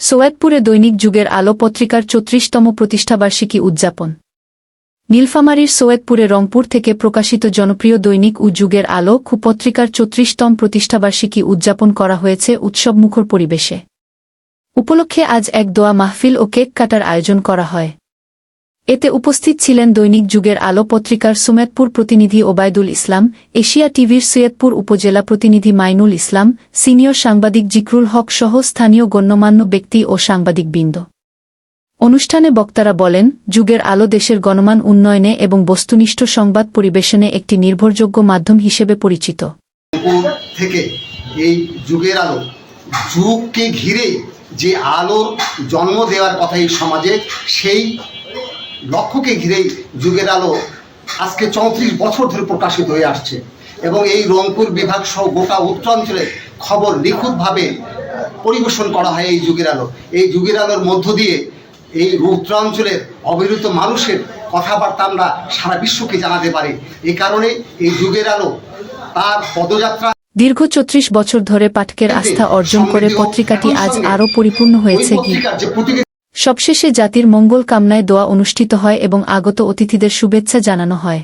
সৈয়দপুরে দৈনিক যুগের আলো পত্রিকার ৩৪তম প্রতিষ্ঠাবার্ষিকী উদযাপন। নীলফামারীর সৈয়দপুরে রংপুর থেকে প্রকাশিত জনপ্রিয় দৈনিক ও যুগের আলো পত্রিকার ৩৪তম প্রতিষ্ঠাবার্ষিকী উদযাপন করা হয়েছে উৎসবমুখর পরিবেশে। উপলক্ষে আজ এক দোয়া মাহফিল ও কেক কাটার আয়োজন করা হয়। এতে উপস্থিত ছিলেন দৈনিক যুগের আলো পত্রিকার সৈয়দপুর প্রতিনিধি ওবায়দুল ইসলাম, এশিয়া টিভির সৈয়দপুর উপজেলা প্রতিনিধি মাইনুল ইসলাম, সিনিয়র সাংবাদিক জিকরুল হক সহ স্থানীয় গণ্যমান্য ব্যক্তি ও সাংবাদিকবৃন্দ। অনুষ্ঠানে বক্তারা বলেন, যুগের আলো দেশের গণমান উন্নয়নে এবং বস্তুনিষ্ঠ সংবাদ পরিবেশনে একটি নির্ভরযোগ্য মাধ্যম হিসেবে পরিচিত। থেকে এই যুগের আলো, যুগকে ঘিরে যে আলোর জন্ম দেওয়ার কথা এই সমাজে, সেই লক্ষ্যকে ঘিরেই যুগের আলো আজকে ৩৪ বছর ধরে প্রকাশিত হয়ে আসছে এবং এই রংপুর বিভাগ সহ গোটা উত্তরাঞ্চলে খবর নিখুঁতভাবে পরিবেশন করা হয় এই যুগের আলো। এই যুগের আলোর মধ্য দিয়ে এই উত্তরাঞ্চলের অবিরত মানুষের কথাবার্তা আমরা সারা বিশ্বকে জানাতে পারি। এই কারণে এই যুগের আলো তার পদযাত্রা দীর্ঘ ৩৪ বছর ধরে পাঠকের আস্থা অর্জন করে পত্রিকাটি আজ আরও পরিপূর্ণ হয়েছে। সবশেষে জাতির মঙ্গল কামনায় দোয়া অনুষ্ঠিত হয় এবং আগত অতিথিদের শুভেচ্ছা জানানো হয়।